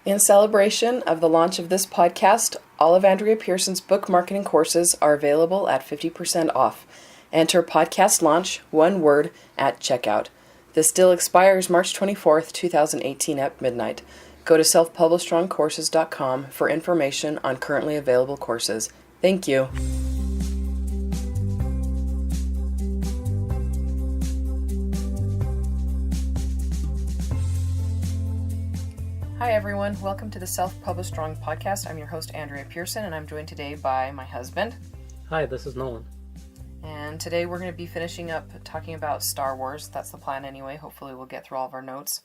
In celebration of the launch of this podcast, all of Andrea Pearson's book marketing courses are available at 50% off. Enter podcast launch, one word, at checkout. This deal expires March 24th, 2018 at midnight. Go to selfpublishstrongcourses.com for information on currently available courses. Thank you. Hi everyone, welcome to the Self-Published Strong podcast. I'm your host, Andrea Pearson, and I'm joined today by my husband. Hi, this is Nolan. And today we're going to be finishing up talking about Star Wars. That's the plan anyway. Hopefully we'll get through all of our notes.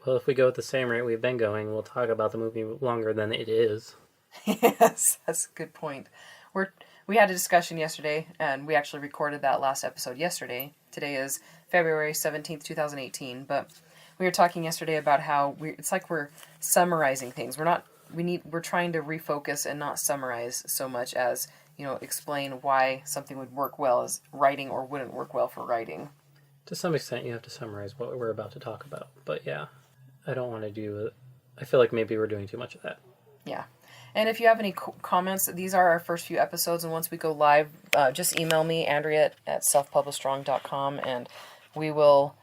Well, if we go at the same rate we've been going, we'll talk about the movie longer than it is. Yes, that's a good point. We had a discussion yesterday, and we actually recorded that last episode yesterday. Today is February 17th, 2018, but we were talking yesterday about how it's like we're summarizing things. We're trying to refocus and not summarize so much as, explain why something would work well as writing or wouldn't work well for writing. To some extent, you have to summarize what we're about to talk about. But yeah, I don't want to do it. I feel like maybe we're doing too much of that. Yeah. And if you have any comments, these are our first few episodes, and once we go live, just email me, Andrea at selfpublishstrong.com, and we'll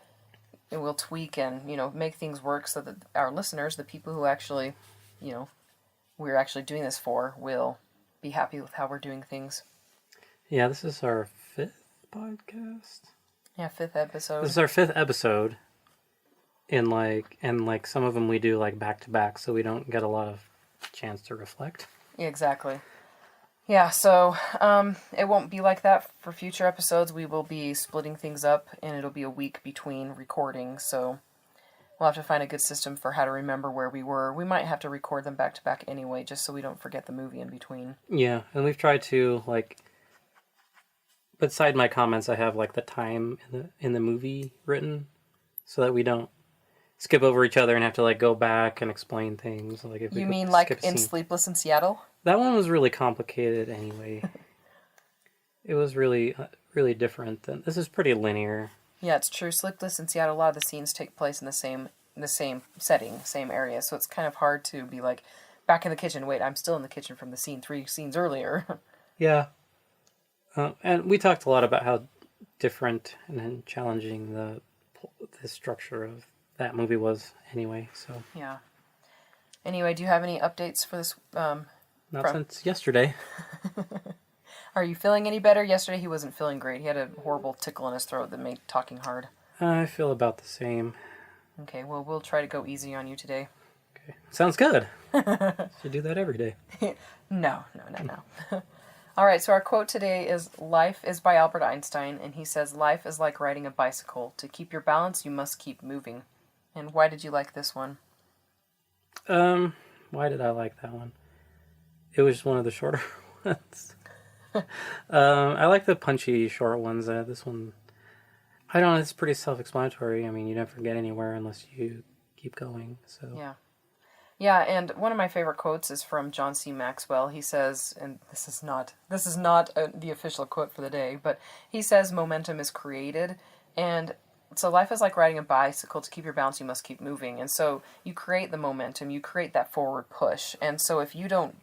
tweak and, make things work so that our listeners, the people who actually, we're actually doing this for, will be happy with how we're doing things. Yeah, this is our 5th podcast. Yeah, 5th episode. This is our 5th episode. And some of them we do back to back, so we don't get a lot of chance to reflect. Exactly. Yeah, so it won't be like that for future episodes. We will be splitting things up, and it'll be a week between recording, so we'll have to find a good system for how to remember where we were. We might have to record them back to back anyway, just so we don't forget the movie in between. Yeah, and we've tried to, beside my comments, I have, the time in the movie written, so that we don't skip over each other and have to, go back and explain things. If you mean in Sleepless in Seattle? That one was really complicated anyway. It was really, really different. This is pretty linear. Yeah, it's true. Sleepless in Seattle, a lot of the scenes take place in the same setting, same area. So it's kind of hard to be back in the kitchen. Wait, I'm still in the kitchen from the scene 3 scenes earlier. Yeah. And we talked a lot about how different and challenging the structure of that movie was anyway. So yeah. Anyway, do you have any updates for this? Not since yesterday. Are you feeling any better? Yesterday he wasn't feeling great. He had a horrible tickle in his throat that made talking hard. I feel about the same. Okay, well, we'll try to go easy on you today. Okay, sounds good. Should do that every day. No. All right, so our quote today is "Life is by Albert Einstein," and he says, "Life is like riding a bicycle. To keep your balance, you must keep moving." And why did you like this one? Why did I like that one? It was one of the shorter ones. I like the punchy short ones. This one, I don't know, it's pretty self-explanatory. I mean, you never get anywhere unless you keep going. So yeah. And one of my favorite quotes is from John C. Maxwell. He says, and this is not the official quote for the day, but he says, "Momentum is created," and so life is like riding a bicycle. To keep your balance, you must keep moving. And so you create the momentum, you create that forward push. And so if you don't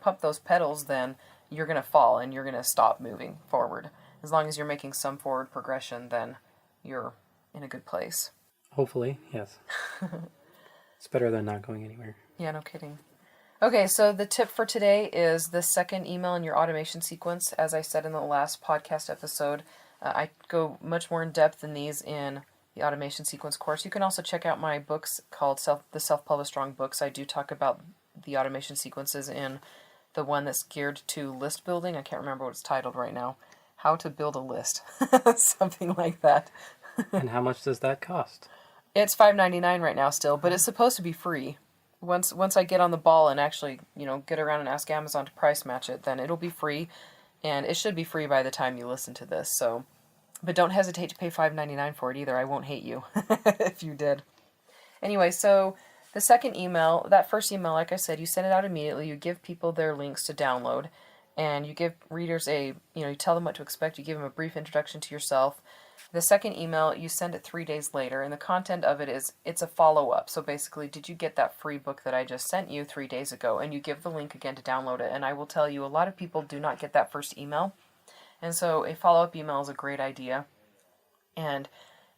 pump those pedals, then you're going to fall and you're going to stop moving forward. As long as you're making some forward progression, then you're in a good place. Hopefully, yes. It's better than not going anywhere. Yeah, no kidding. Okay, so the tip for today is the second email in your automation sequence. As I said in the last podcast episode, I go much more in depth in these in the automation sequence course. You can also check out my books called the Self-Published Strong books. I do talk about the automation sequences in the one that's geared to list building. I can't remember what it's titled right now. How to build a list. Something like that. And how much does that cost? It's $5.99 right now still, but it's supposed to be free. Once I get on the ball and actually, get around and ask Amazon to price match it, then it'll be free. And it should be free by the time you listen to this. So, but don't hesitate to pay $5.99 for it either. I won't hate you if you did. Anyway, so the second email, that first email, like I said, you send it out immediately. You give people their links to download. And you give readers you tell them what to expect. You give them a brief introduction to yourself. The second email, you send it 3 days later, and the content of it is, it's a follow-up. So basically, did you get that free book that I just sent you 3 days ago? And you give the link again to download it. And I will tell you, a lot of people do not get that first email. And so a follow-up email is a great idea. And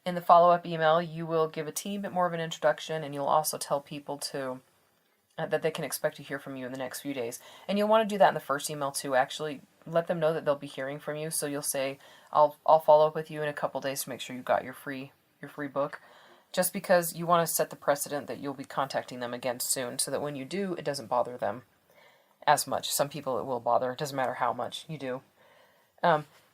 in the follow-up email, you will give a teeny bit more of an introduction, and you'll also tell people to that they can expect to hear from you in the next few days. And you'll want to do that in the first email too. Actually, let them know that they'll be hearing from you. So you'll say, I'll follow up with you in a couple days to make sure you got your free book. Just because you want to set the precedent that you'll be contacting them again soon, so that when you do, it doesn't bother them as much. Some people it will bother. It doesn't matter how much you do.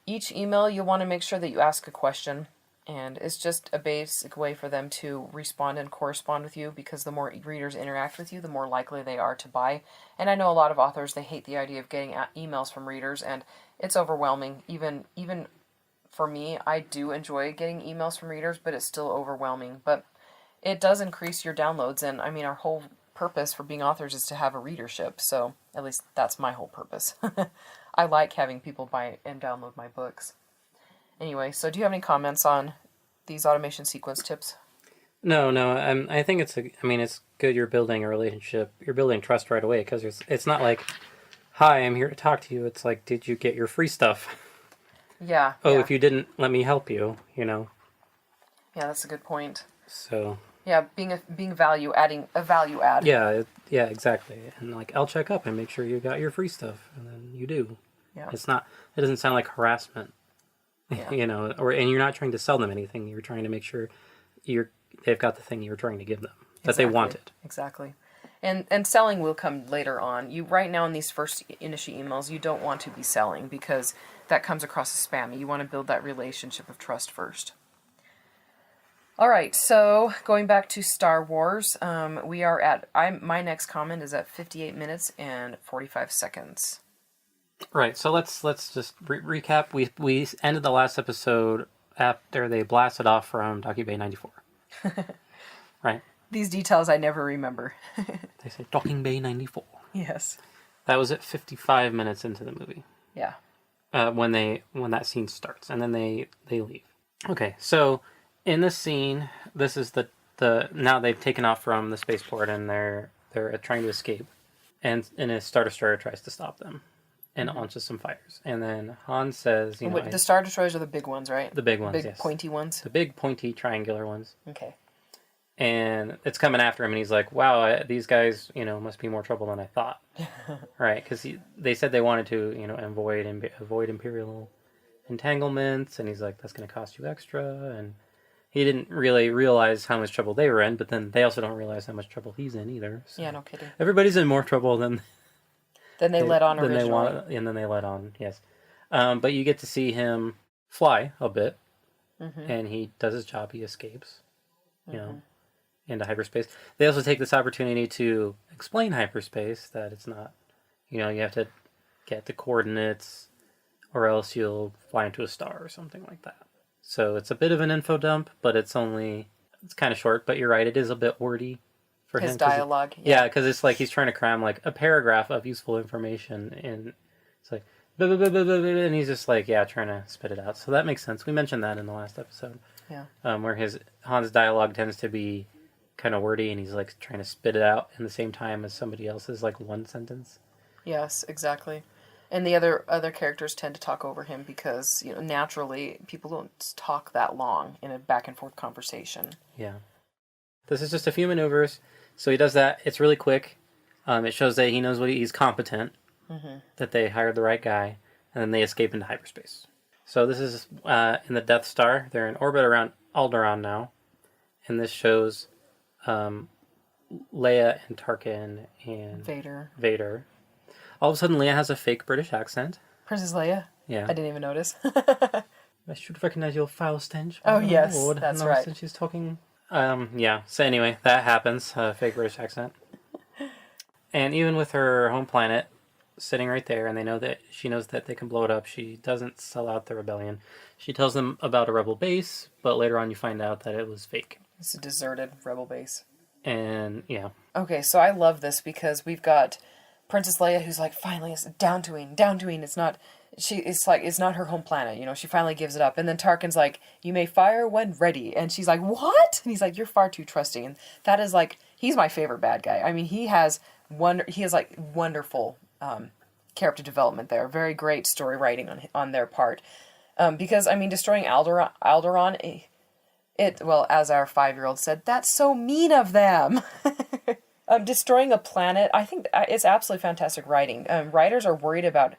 Each email, you'll want to make sure that you ask a question. And it's just a basic way for them to respond and correspond with you, because the more readers interact with you, the more likely they are to buy. And I know a lot of authors, they hate the idea of getting emails from readers, and it's overwhelming. Even for me, I do enjoy getting emails from readers, but it's still overwhelming. But it does increase your downloads, and I mean, our whole purpose for being authors is to have a readership, so at least that's my whole purpose. I like having people buy and download my books. Anyway, so do you have any comments on these automation sequence tips? No. I think it's good you're building a relationship. You're building trust right away, because it's not like, hi, I'm here to talk to you. It's like, did you get your free stuff? Yeah. Oh, yeah. if you didn't, let me help you, Yeah, that's a good point. So. Yeah, adding a value add. Yeah, exactly. And like, I'll check up and make sure you got your free stuff, and then you do. Yeah. It doesn't sound like harassment. Yeah. And you're not trying to sell them anything. You're trying to make sure they've got the thing you're trying to give them that they wanted. Exactly. And selling will come later on. You right now in these first initial emails, you don't want to be selling, because that comes across as spammy. You want to build that relationship of trust first. All right, so going back to Star Wars, we are at my next comment is at 58 minutes and 45 seconds. Right, so let's just recap. We ended the last episode after they blasted off from Docking Bay 94. Right. These details I never remember. They say Docking Bay 94. Yes. That was at 55 minutes into the movie. Yeah. When that scene starts, and then they leave. Okay, so in this scene, this is the now they've taken off from the spaceport, and they're trying to escape, and a Star Destroyer tries to stop them. And launches some fires. And then Han says, the Star Destroyers are the big ones, right? The big ones, big, yes. Pointy ones? The big, pointy, triangular ones. Okay. And it's coming after him, and he's like, wow, these guys, must be more trouble than I thought. Right? Because they said they wanted to, avoid Imperial entanglements, and he's like, that's going to cost you extra, and he didn't really realize how much trouble they were in, but then they also don't realize how much trouble he's in either. So. Yeah, no kidding. Everybody's in more trouble than... Then they let on originally. And then they let on, yes. But you get to see him fly a bit, and he does his job. He escapes, into hyperspace. They also take this opportunity to explain hyperspace, that it's not, you have to get the coordinates, or else you'll fly into a star or something like that. So it's a bit of an info dump, but it's kind of short, but you're right, it is a bit wordy. For his him, dialogue. Yeah, because it's like he's trying to cram like a paragraph of useful information in. It's like, blah, blah, blah, blah, blah, and he's just like, trying to spit it out. So that makes sense. We mentioned that in the last episode. Yeah. Where Han's dialogue tends to be kind of wordy, and he's like trying to spit it out in the same time as somebody else's like one sentence. Yes, exactly. And the other characters tend to talk over him because naturally people don't talk that long in a back and forth conversation. Yeah. This is just a few maneuvers. So he does that. It's really quick. It shows that he knows he's competent, that they hired the right guy, and then they escape into hyperspace. So this is in the Death Star. They're in orbit around Alderaan now, and this shows Leia and Tarkin and Vader. All of a sudden, Leia has a fake British accent. Princess Leia? Yeah. I didn't even notice. I should recognize your foul stench. Oh, yes, Lord. that's right. Since she's talking... yeah. So anyway, that happens. Fake British accent. And even with her home planet sitting right there, and she knows that they can blow it up, she doesn't sell out the rebellion. She tells them about a rebel base, but later on you find out that it was fake. It's a deserted rebel base. And, yeah. Okay, so I love this because we've got Princess Leia who's like, finally, it's Dantooine. It's not it's not her home planet, she finally gives it up, and then Tarkin's like, you may fire when ready, and she's like, what? And he's like, you're far too trusting. And that is like, he's my favorite bad guy. I mean, he has like wonderful character development there, very great story writing on their part, because I mean, destroying Alderaan, well, as our 5-year-old said, that's so mean of them. Destroying a planet, I think it's absolutely fantastic writing. Writers are worried about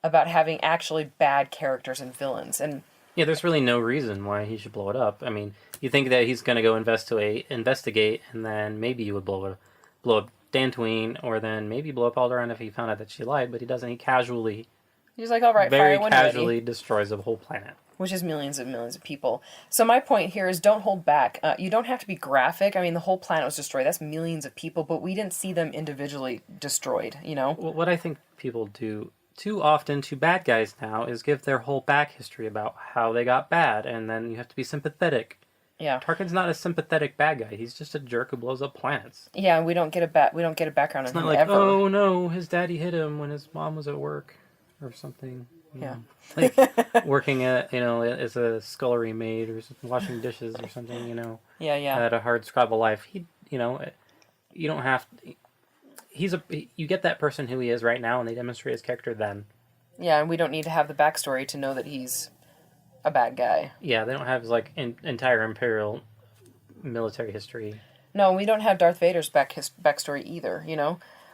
having actually bad characters and villains. And yeah, there's really no reason why he should blow it up. I mean, you think that he's going to go investigate, and then maybe you would blow up Dantooine, or then maybe blow up Alderaan if he found out that she lied, but he doesn't. He's like, all right, very fire when casually ready. destroys the whole planet. Which is millions and millions of people. So my point here is, don't hold back. You don't have to be graphic. I mean, the whole planet was destroyed. That's millions of people, but we didn't see them individually destroyed, What I think people do too often to bad guys now is give their whole back history about how they got bad, and then you have to be sympathetic. Yeah. Tarkin's not a sympathetic bad guy. He's just a jerk who blows up planets. Yeah, and we don't get a background It's on not him like, ever. oh no, his daddy hit him when his mom was at work or something. Yeah. Like working at, as a scullery maid or washing dishes or something, Yeah. had a hard scrabble life. You don't have you get that person who he is right now, and they demonstrate his character then. Yeah, and we don't need to have the backstory to know that he's a bad guy. Yeah, they don't have his entire Imperial military history. No, we don't have Darth Vader's backstory either,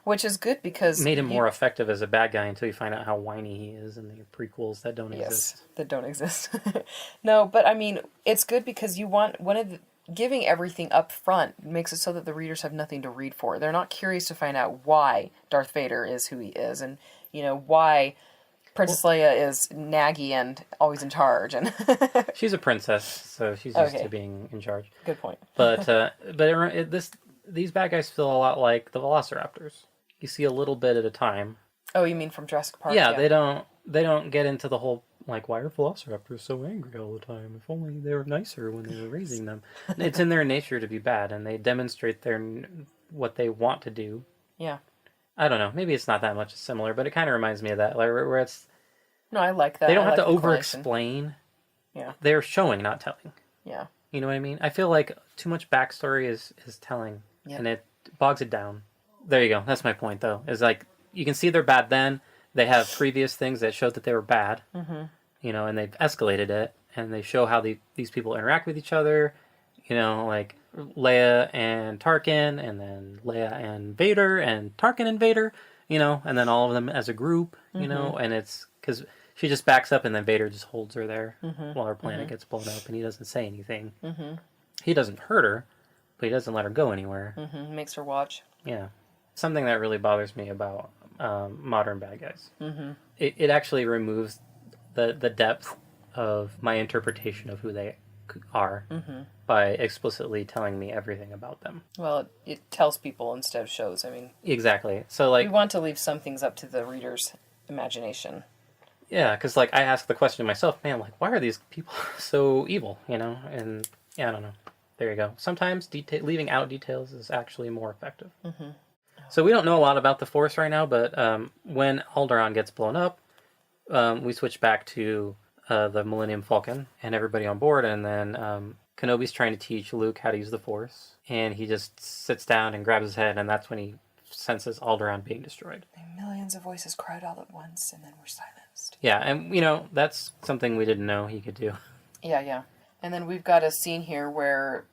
which is good because... Made him more effective as a bad guy until you find out how whiny he is in the prequels that don't exist. Yes, that don't exist. No, but I mean, it's good because you want giving everything up front makes it so that the readers have nothing to read for. They're not curious to find out why Darth Vader is who he is, and why Princess Leia is naggy and always in charge. And she's a princess, so she's used to being in charge. Good point. But these bad guys feel a lot like the Velociraptors. You see a little bit at a time. Oh, you mean from Jurassic Park? Yeah, they don't get into the whole, like, why are Velociraptors so angry all the time? If only they were nicer when they were raising them. It's in their nature to be bad, and they demonstrate what they want to do. Yeah. I don't know. Maybe it's not that much similar, but it kind of reminds me of that, like, where it's... No, I like that. They don't have like to over-explain. Yeah. They're showing, not telling. Yeah. You know what I mean? I feel like too much backstory is telling, and it bogs it down. There you go. That's my point, though. Is like, you can see they're bad then. They have previous things that showed that they were bad, and they've escalated it, and they show how these people interact with each other, like Leia and Tarkin, and then Leia and Vader, and Tarkin and Vader, and then all of them as a group, and it's because she just backs up, and then Vader just holds her there while her planet gets blown up, and he doesn't say anything. He doesn't hurt her, but he doesn't let her go anywhere. Makes her watch. Yeah. Something that really bothers me about modern bad guys. It actually removes the depth of my interpretation of who they are by explicitly telling me everything about them. Well, it tells people instead of shows. I mean, exactly. So we want to leave some things up to the reader's imagination. Yeah, because I ask the question myself, man, why are these people so evil? And yeah, I don't know. There you go. Sometimes leaving out details is actually more effective. So we don't know a lot about the Force right now, but when Alderaan gets blown up, we switch back to the Millennium Falcon and everybody on board, and then Kenobi's trying to teach Luke how to use the Force, and he just sits down and grabs his head, and that's when he senses Alderaan being destroyed. And millions of voices cried all at once, and then were silenced. Yeah, and that's something we didn't know he could do. Yeah. And then we've got a scene here where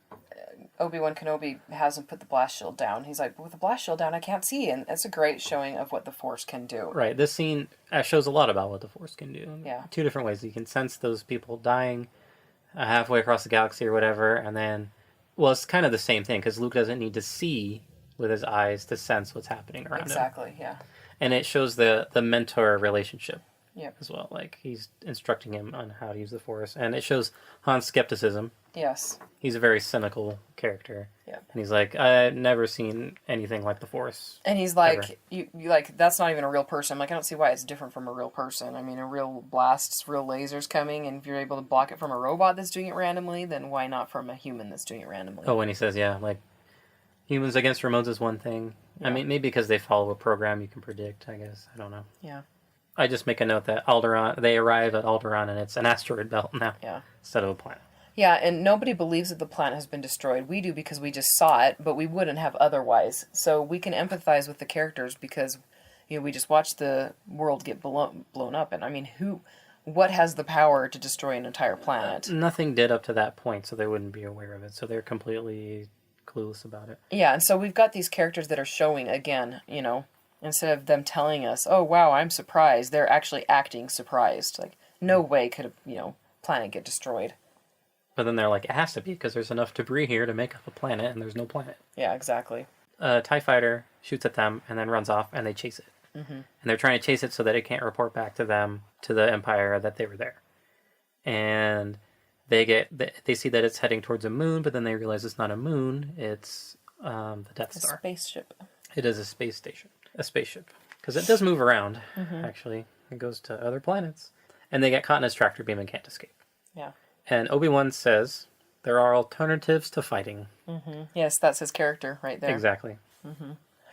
Obi-Wan Kenobi hasn't put the blast shield down. He's like, with the blast shield down, I can't see. And it's a great showing of what the Force can do. Right. This scene shows a lot about what the Force can do. Yeah. 2 different ways. You can sense those people dying halfway across the galaxy or whatever. And then, well, it's kind of the same thing because Luke doesn't need to see with his eyes to sense what's happening around him. Exactly, yeah. And it shows the mentor relationship. Yeah. As well. He's instructing him on how to use the Force. And it shows Han's skepticism. Yes. He's a very cynical character. Yeah. And he's like, I've never seen anything like the Force. And he's like, you that's not even a real person. I'm like, I don't see why it's different from a real person. I mean, a real blast's real lasers coming, and if you're able to block it from a robot that's doing it randomly, then why not from a human that's doing it randomly? Oh, and he says, humans against remotes is one thing. Yeah. I mean, maybe because they follow a program you can predict, I guess. I don't know. Yeah. I just make a note that Alderaan, they arrive at Alderaan and it's an asteroid belt now Yeah. instead of a planet. Yeah, and nobody believes that the planet has been destroyed. We do because we just saw it, but we wouldn't have otherwise. So we can empathize with the characters because, we just watched the world get blown up. And I mean, what has the power to destroy an entire planet? Nothing did up to that point, so they wouldn't be aware of it. So they're completely clueless about it. Yeah, and so we've got these characters that are showing again, instead of them telling us, oh, wow, I'm surprised, they're actually acting surprised. Like, no way could a, planet get destroyed. But then they're like, it has to be because there's enough debris here to make up a planet, and there's no planet. Yeah, exactly. A TIE fighter shoots at them and then runs off, and they chase it. Mm-hmm. And they're trying to chase it so that it can't report back to them, to the Empire, that they were there. And they see that it's heading towards a moon, but then they realize it's not a moon, it's the Death Star. A spaceship. It is a space station. A spaceship. Because it does move around, actually. It goes to other planets. And they get caught in its tractor beam and can't escape. Yeah. And Obi-Wan says, there are alternatives to fighting. Mm-hmm. Yes, that's his character right there. Exactly. Mm-hmm.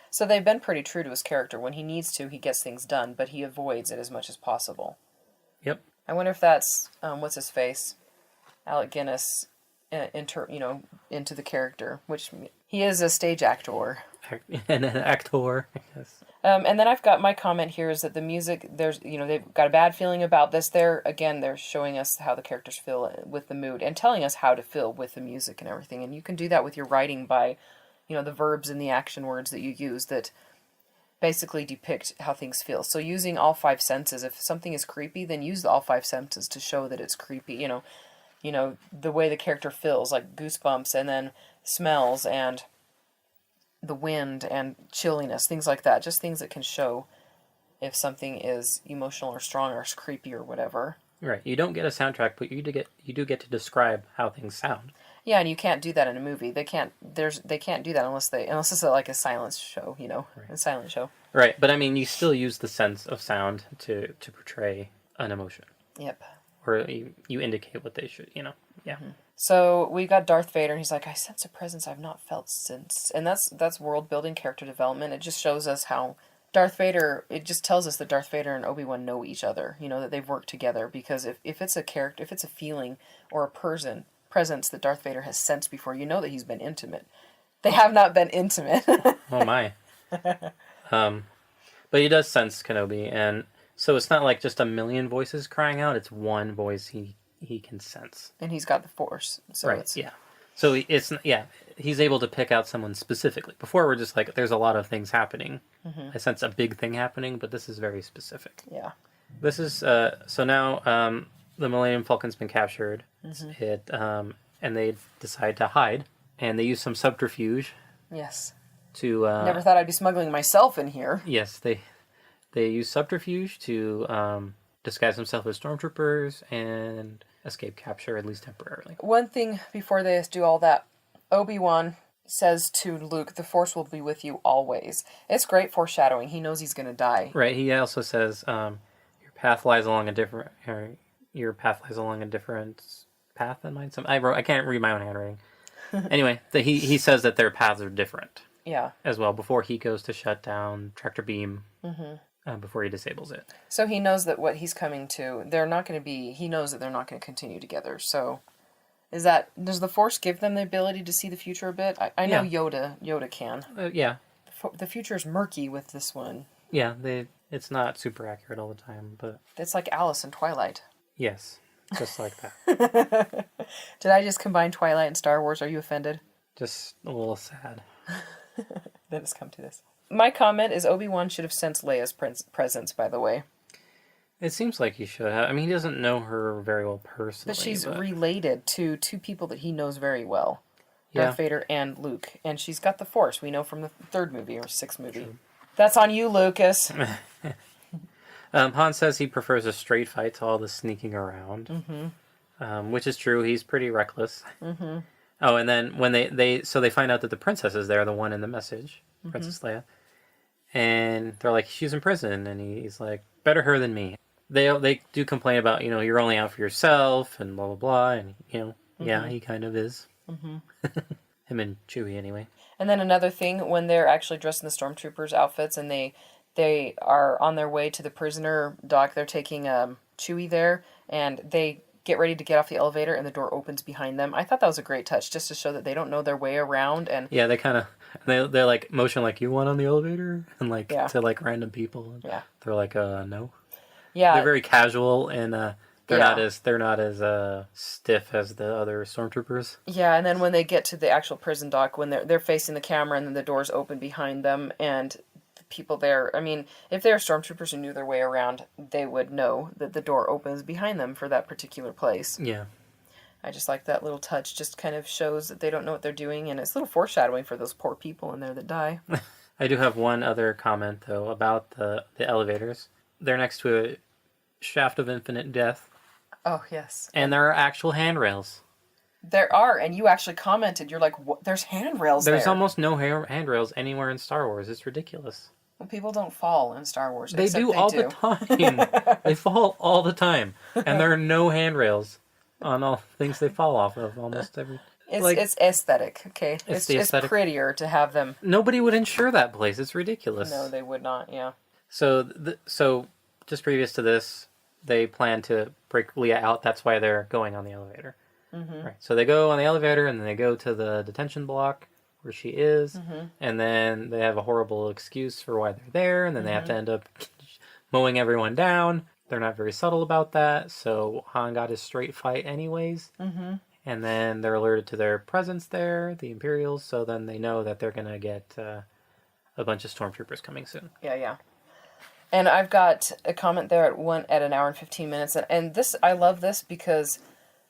So they've been pretty true to his character. When he needs to, he gets things done, but he avoids it as much as possible. Yep. I wonder if that's, what's his face? Alec Guinness, into the character, which he is a stage actor. And an actor, yes. And then I've got my comment here is that the music, they've got a bad feeling about this. They're showing us how the characters feel with the mood and telling us how to feel with the music and everything. And you can do that with your writing by, the verbs and the action words that you use that basically depict how things feel. So using all five senses, if something is creepy, then use all five senses to show that it's creepy. The way the character feels, like goosebumps and then smells and the wind and chilliness, things like that. Just things that can show if something is emotional or strong or creepy or whatever. Right. You don't get a soundtrack, but you do get to describe how things sound. Yeah, and you can't do that in a movie. They can't do that unless it's like a silence show, right. A silent show. Right, but I mean, you still use the sense of sound to portray an emotion. Yep. Or you indicate what they should, yeah. Mm-hmm. So we got Darth Vader, and he's like, I sense a presence I've not felt since. And that's world building, character development. It just shows us how Darth Vader, it just tells us that Darth Vader and Obi-Wan know each other, that they've worked together. Because if it's a character, if it's a feeling or a presence that Darth Vader has sensed before, that he's been intimate. They have not been intimate. Oh my. But he does sense Kenobi, and so it's not like just a million voices crying out, it's one voice he can sense. And he's got the Force. So right, yeah. So he's able to pick out someone specifically. Before we're just like, there's a lot of things happening. Mm-hmm. I sense a big thing happening, but this is very specific. Yeah. This is, so now the Millennium Falcon's been captured. Mm-hmm. And they decide to hide, and they use some subterfuge. Yes. To never thought I'd be smuggling myself in here. Yes, they use subterfuge to disguise themselves as stormtroopers and escape capture, at least temporarily. One thing before they do all that, Obi-Wan says to Luke, the Force will be with you always. It's great foreshadowing. He knows he's going to die. Right. He also says, your path lies along a different path than mine. I can't read my own handwriting. Anyway, he says that their paths are different. Yeah. As well, before he goes to shut down Tractor Beam. Mm-hmm. Before he disables it. So he knows that what he's coming to, he knows that they're not going to continue together. So does the Force give them the ability to see the future a bit? I know Yoda can. Yeah. The future is murky with this one. Yeah, it's not super accurate all the time, but... It's like Alice in Twilight. Yes, just like that. Did I just combine Twilight and Star Wars? Are you offended? Just a little sad. That has come to this. My comment is Obi-Wan should have sensed Leia's presence, by the way. It seems like he should have. I mean, he doesn't know her very well personally. But she's related to two people that he knows very well. Darth Vader and Luke. And she's got the Force, we know from the third movie or sixth movie. True. That's on you, Lucas. Han says he prefers a straight fight to all the sneaking around. Mm-hmm. Which is true. He's pretty reckless. Mm-hmm. Oh, and then when they find out that the princess is there, the one in the message, Princess Leia. And they're like, she's in prison, and he's like, better her than me. They do complain about, you're only out for yourself, and blah, blah, blah, and, yeah, he kind of is. Mm-hmm. Him and Chewie, anyway. And then another thing, when they're actually dressed in the stormtroopers' outfits, and they they are on their way to the prisoner dock. They're taking Chewie there, and they get ready to get off the elevator, and the door opens behind them. I thought that was a great touch, just to show that they don't know their way around. And Yeah, they kind of they like motion like, you want on the elevator, and like Yeah. to like random people. And Yeah. they're like, no. yeah, They're very casual, and they're Yeah. not as stiff as the other stormtroopers. yeah. And then when they get to the actual prison dock, when they're facing the camera, and then the doors open behind them, and the people there. I mean, if they're stormtroopers who knew their way around, they would know that the door opens behind them for that particular place. Yeah. I just like that little touch. Just kind of shows that they don't know what they're doing, and it's a little foreshadowing for those poor people in there that die. I do have one other comment though about the elevators. They're next to a shaft of infinite death, Oh yes, and there are actual handrails. there are, and you actually commented. You're like, what? There's handrails There's there. almost no handrails anywhere in Star Wars. It's ridiculous. Well, people don't fall in Star Wars. They except do all the time. They fall all the time, and there are no handrails on all things they fall off of. Almost every. It's aesthetic, okay? It's the aesthetic. It's prettier to have them. Nobody would insure that place. It's ridiculous. No, they would not. Yeah. So just previous to this, they plan to break Leia out. That's why they're going on the elevator. Mm-hmm. Right. So they go on the elevator, and then they go to the detention block where she is, and then they have a horrible excuse for why they're there, and then they have to end up mowing everyone down. They're not very subtle about that, so Han got his straight fight anyways. Mm-hmm. And then they're alerted to their presence there, the Imperials, so then they know that they're going to get a bunch of stormtroopers coming soon. Yeah. And I've got a comment there at an hour and 15 minutes, and this I love this because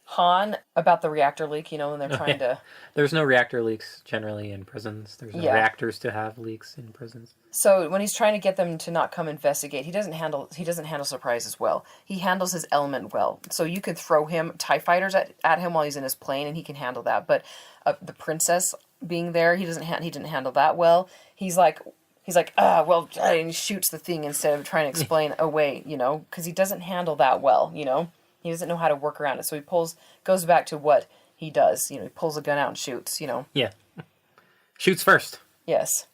Han about the reactor leak. When they're trying to. There's no reactor leaks generally in prisons. There's no reactors to have leaks in prisons. So when he's trying to get them to not come investigate, he doesn't handle surprises well. He handles his element well. So you can throw him TIE fighters at him while he's in his plane, and he can handle that. But the princess being there, he didn't handle that well. He's like, and he shoots the thing instead of trying to explain away, because he doesn't handle that well, He doesn't know how to work around it. So he goes back to what he does. He pulls a gun out and shoots, Yeah. Shoots first. Yes.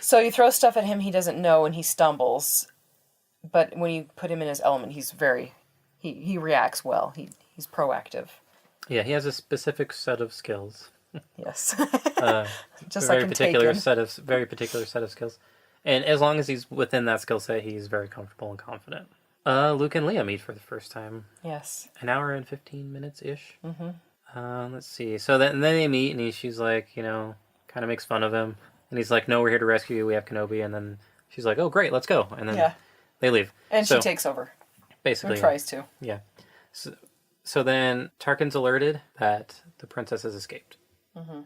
So you throw stuff at him he doesn't know, and he stumbles. But when you put him in his element, he's he reacts well. He's proactive. Yeah, he has a specific set of skills. Yes. Just like very particular set of skills. And as long as he's within that skill set, he's very comfortable and confident. Luke and Leia meet for the first time. Yes. An hour and 15 minutes-ish. Mm-hmm. Let's see. So then they meet, and she's like, kind of makes fun of him. And he's like, no, we're here to rescue you. We have Kenobi. And then she's like, oh, great, let's go. And then they leave. And she takes over. Basically. Or tries to. Yeah. So then Tarkin's alerted that the princess has escaped. Mm-hmm.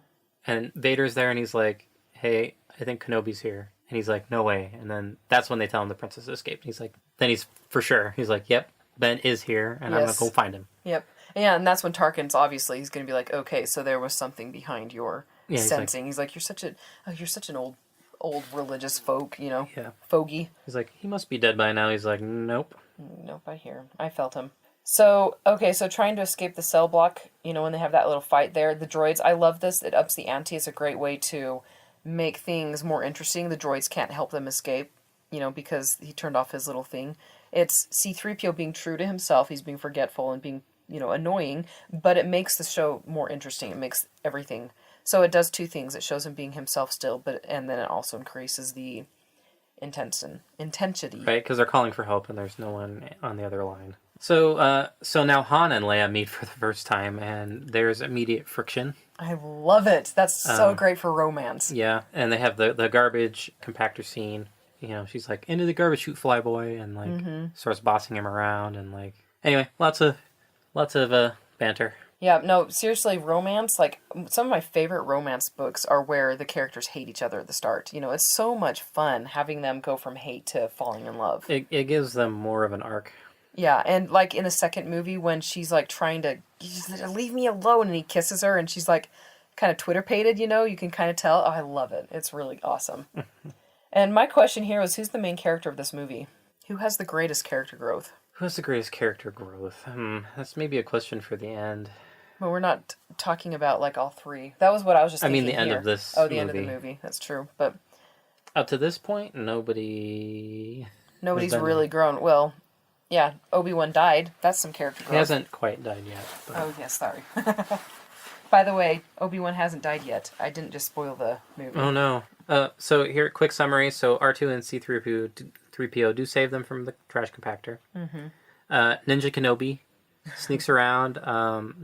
And Vader's there, and he's like, hey, I think Kenobi's here. And he's like, no way. And then that's when they tell him the princess escaped. And he's like, then he's for sure. He's like, yep, Ben is here, and I'm going to go find him. Yep. Yeah, and that's when Tarkin's he's going to be like, okay, so there was something behind your sensing. He's like, you're such an old religious folk, fogey. He's like, he must be dead by now. He's like, nope. Nope, I hear him. I felt him. So trying to escape the cell block, when they have that little fight there, the droids, I love this. It ups the ante. It's a great way to make things more interesting. The droids can't help them escape, because he turned off his little thing. It's C-3PO being true to himself. He's being forgetful and being, annoying, but it makes the show more interesting. It makes everything. So it does two things. It shows him being himself still, and then it also increases the intensity. Right, because they're calling for help and there's no one on the other line. So now Han and Leia meet for the first time, and there's immediate friction. I love it. That's so great for romance. Yeah, and they have the garbage compactor scene. She's like, into the garbage chute, flyboy, and like starts bossing him around, and like anyway, lots of banter. Yeah, no, seriously, romance, like some of my favorite romance books are where the characters hate each other at the start. It's so much fun having them go from hate to falling in love. It gives them more of an arc. Yeah, and like in the second movie when she's like trying to leave me alone, and he kisses her, and she's like kind of Twitter-pated, you can kind of tell. Oh, I love it. It's really awesome. And my question here was, who's the main character of this movie? Who has the greatest character growth? Who has the greatest character growth? That's maybe a question for the end. But we're not talking about like all three. That was what I was just thinking the end here. of this the end of the movie. That's true. But Up to this point, nobody has Nobody's been really grown. Well, yeah, Obi-Wan died. That's some character He growth. hasn't quite died yet. But... Oh, yes, sorry. By the way, Obi-Wan hasn't died yet. I didn't just spoil the movie. Oh, no. So here, quick summary. So R2 and C-3PO do save them from the trash compactor. Mm-hmm. Ninja Kenobi sneaks around,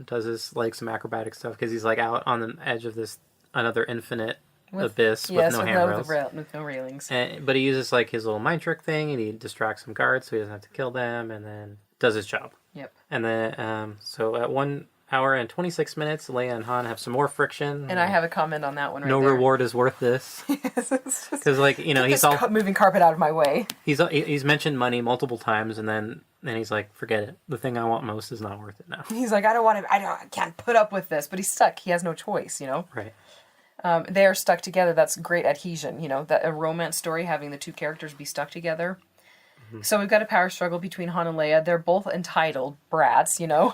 does his, like, some acrobatic stuff, because he's, like, out on the edge of this another infinite abyss with no handrails. With no railings. But he uses, like, his little mind trick thing, and he distracts some guards so he doesn't have to kill them, and then does his job. Yep. And then, so at 1 hour and 26 minutes, Leia and Han have some more friction. And I have a comment on that one right no there. reward is worth this. Because, like, you know, Get he's this all... moving carpet out of my way. He's mentioned money multiple times, and then he's like, forget it. The thing I want most is not worth it now. He's like, I can't put up with this. But he's stuck. He has no choice, you know? Right. They are stuck together. That's great adhesion, you know? That a romance story, having the two characters be stuck together. Mm-hmm. So we've got a power struggle between Han and Leia. They're both entitled brats, you know?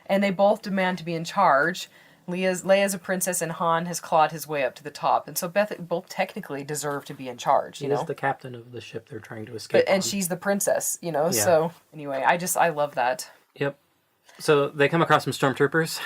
And they both demand to be in charge. Leia's a princess, and Han has clawed his way up to the top. And so both technically deserve to be in charge, you know? He's the captain of the ship they're trying to escape And she's the princess, you know? Yeah. So, anyway, I love that. Yep. So they come across some stormtroopers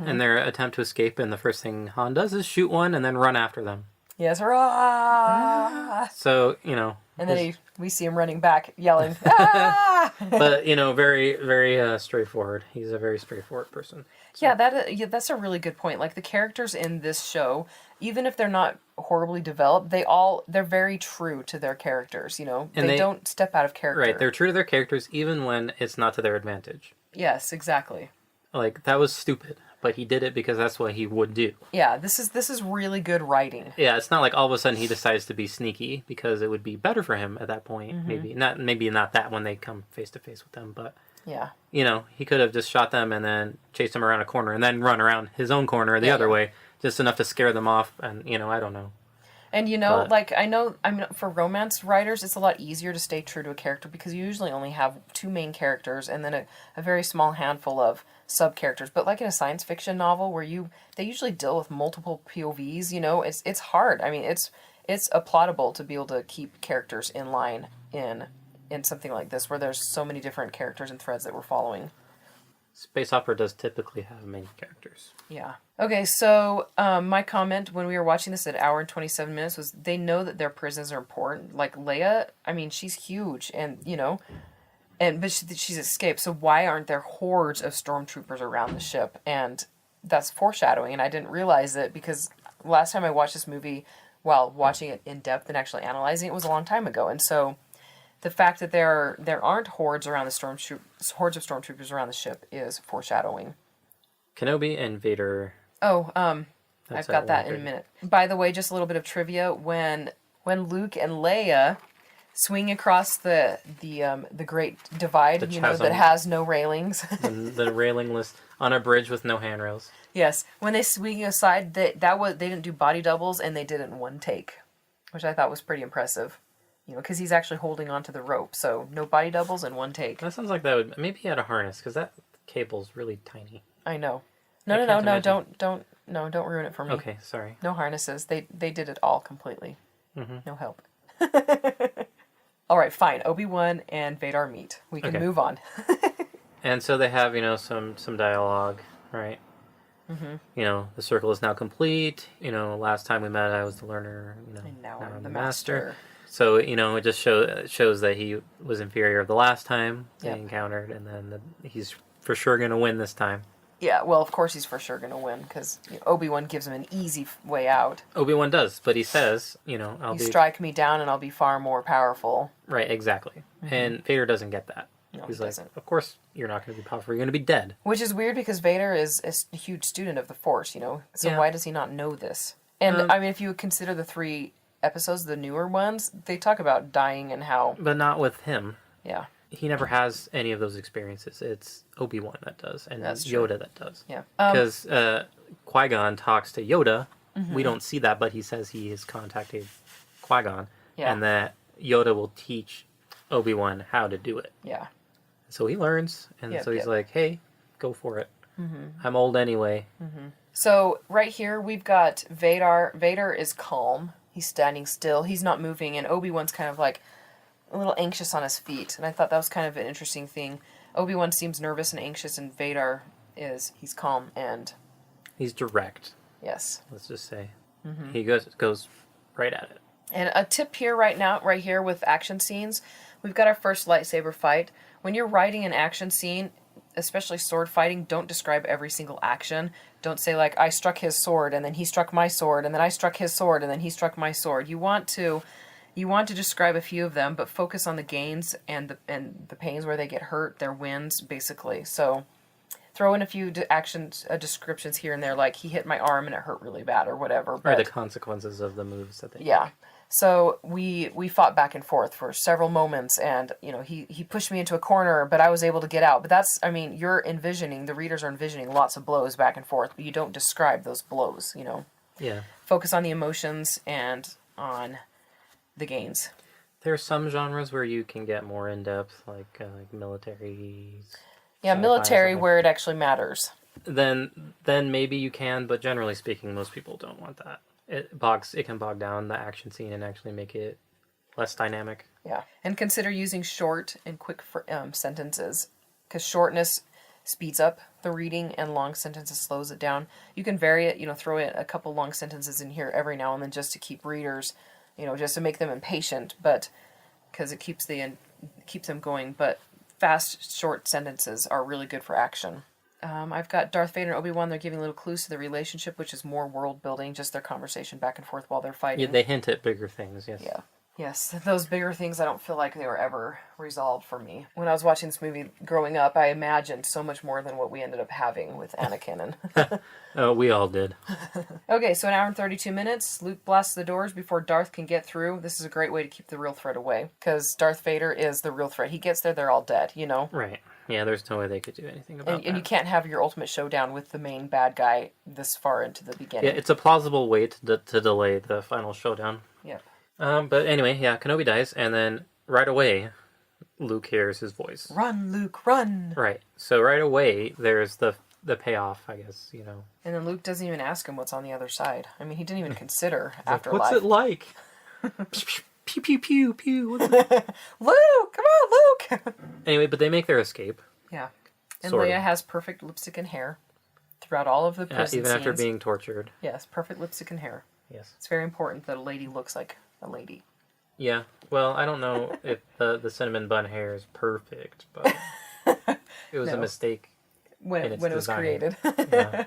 in their attempt to escape, and the first thing Han does is shoot one and then run after them. Yes, hurrah! So, you know... And then we see him running back, yelling, ah! But, you know, very, very straightforward. He's a very straightforward person. So. Yeah, that's a really good point. Like, the characters in this show, even if they're not horribly developed, they're very true to their characters, you know? And they don't step out of character. Right, they're true to their characters even when it's not to their advantage. Yes, exactly. Like, that was stupid, but he did it because that's what he would do. Yeah, this is really good writing. Yeah, it's not like all of a sudden he decides to be sneaky because it would be better for him at that point. Mm-hmm. Maybe not that when they come face to face with them, but yeah, you know, he could have just shot them and then chased them around a corner and then run around his own corner the other way, just enough to scare them off. And you know, I don't know. And you know, I mean, for romance writers, it's a lot easier to stay true to a character because you usually only have two main characters and then a very small handful of sub-characters. But like in a science fiction novel where they usually deal with multiple POVs, you know, it's hard. I mean, it's applaudable to be able to keep characters in line in something like this where there's so many different characters and threads that we're following. Space opera does typically have many characters. Yeah. Okay, so my comment when we were watching this at 1 hour and 27 minutes was they know that their prisons are important. Like Leia, I mean, she's huge, and you know, but she's escaped. So why aren't there hordes of stormtroopers around the ship? And that's foreshadowing, and I didn't realize it because last time I watched this movie, while watching it in depth and actually analyzing it, was a long time ago, and so. The fact that there aren't hordes of stormtroopers around the ship is foreshadowing. Kenobi and Vader. Oh, I've got that in a minute. By the way, just a little bit of trivia: when Luke and Leia swing across the Great Divide, you know, that has no railings, the railingless on a bridge with no handrails. Yes, when they swing aside, they didn't do body doubles, and they did it in one take, which I thought was pretty impressive. You know, because he's actually holding onto the rope, so no body doubles in one take. That sounds like that would... Maybe he had a harness, because that cable's really tiny. I know. No, don't ruin it for me. Okay, sorry. No harnesses. They did it all completely. Mm-hmm. No help. All right, fine. Obi-Wan and Vader meet. We can move on. And so they have, you know, some dialogue, right? Mm-hmm. You know, the circle is now complete. You know, last time we met, I was the learner. You know, and now I'm the master. So, you know, it just shows that he was inferior the last time they encountered, and then he's for sure going to win this time. Yeah, well, of course he's for sure going to win, because Obi-Wan gives him an easy way out. Obi-Wan does, but he says, you know, strike me down and I'll be far more powerful. Right, exactly. Mm-hmm. And Vader doesn't get that. No, he's he like, doesn't. Of course you're not going to be powerful, you're going to be dead. Which is weird, because Vader is a huge student of the Force, you know? So why does he not know this? And, I mean, if you consider the 3 episodes, the newer ones, they talk about dying and how... But not with him. Yeah. He never has any of those experiences. It's Obi-Wan that does, and That's Yoda true. that does. Yeah. Because Qui-Gon talks to Yoda. Mm-hmm. We don't see that, but he says he has contacted Qui-Gon. Yeah. And that Yoda will teach Obi-Wan how to do it. Yeah. So he learns, and so he's like, hey, go for it. Mm-hmm. I'm old anyway. Mm-hmm. So right here we've got Vader. Vader is calm. He's standing still. He's not moving, and Obi-Wan's kind of like a little anxious on his feet. And I thought that was kind of an interesting thing. Obi-Wan seems nervous and anxious, and Vader he's calm and... He's direct. Yes. Let's just say. Mm-hmm. He goes right at it. And a tip here right here with action scenes, we've got our first lightsaber fight. When you're writing an action scene, especially sword fighting, don't describe every single action. Don't say like, I struck his sword, and then he struck my sword, and then I struck his sword, and then he struck my sword. You want to describe a few of them, but focus on the gains and the pains where they get hurt, their wins, basically. So throw in a few descriptions here and there, like he hit my arm and it hurt really bad or whatever. Or the consequences of the moves that they yeah. make. So we fought back and forth for several moments, and he pushed me into a corner, but I was able to get out. But that's, the readers are envisioning lots of blows back and forth, but you don't describe those blows, Yeah. Focus on the emotions and on the gains. There are some genres where you can get more in depth, like military. Yeah, military where it actually matters. Then maybe you can, but generally speaking, most people don't want that. It can bog down the action scene and actually make it less dynamic. Yeah, and consider using short and quick sentences, because shortness speeds up the reading and long sentences slows it down. You can vary it, throw in a couple long sentences in here every now and then just to keep readers, just to make them impatient, but because it keeps them going. But fast, short sentences are really good for action. I've got Darth Vader and Obi-Wan. They're giving little clues to the relationship, which is more world building, just their conversation back and forth while they're fighting. Yeah, they hint at bigger things, yes. Yeah. Yes, those bigger things, I don't feel like they were ever resolved for me. When I was watching this movie growing up, I imagined so much more than what we ended up having with Anakin. Oh, we all did. Okay, so an hour and 32 minutes. Luke blasts the doors before Darth can get through. This is a great way to keep the real threat away, because Darth Vader is the real threat. He gets there, they're all dead, Right. Yeah, there's no way they could do anything about that. And you can't have your ultimate showdown with the main bad guy this far into the beginning. Yeah, it's a plausible way to delay the final showdown. Yep. But anyway, yeah, Kenobi dies, and then right away, Luke hears his voice. Run, Luke, run! Right. So right away, there's the payoff, I guess, And then Luke doesn't even ask him what's on the other side. He didn't even consider afterlife. What's it like? Pew, pew, pew, pew. What's it? Luke! Come on, Luke! Anyway, but they make their escape. Yeah. And Sort Leia of. has perfect lipstick and hair throughout all of the prison even after scenes. being tortured. Yes, perfect lipstick and hair. Yes. It's very important that a lady looks like a lady. Yeah. Well, I don't know if the cinnamon bun hair is perfect, but it was a mistake when it was design. created. Yeah.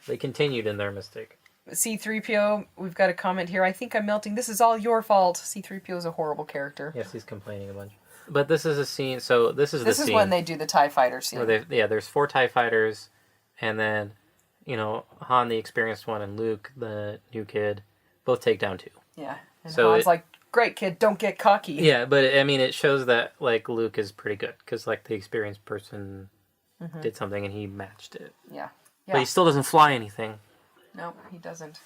They continued in their mistake. C-3PO, we've got a comment here. I think I'm melting. This is all your fault. C-3PO is a horrible character. Yes, he's complaining a bunch. But this is a scene. So this is This is when they do the TIE fighter scene. where there's 4 TIE fighters, and then Han, the experienced one, and Luke, the new kid, both take down 2. Yeah, and So Han's like, "Great kid, don't get cocky." Yeah, but it shows that Luke is pretty good because the experienced person did something and he matched it. Yeah. But he still doesn't fly anything. No, he doesn't.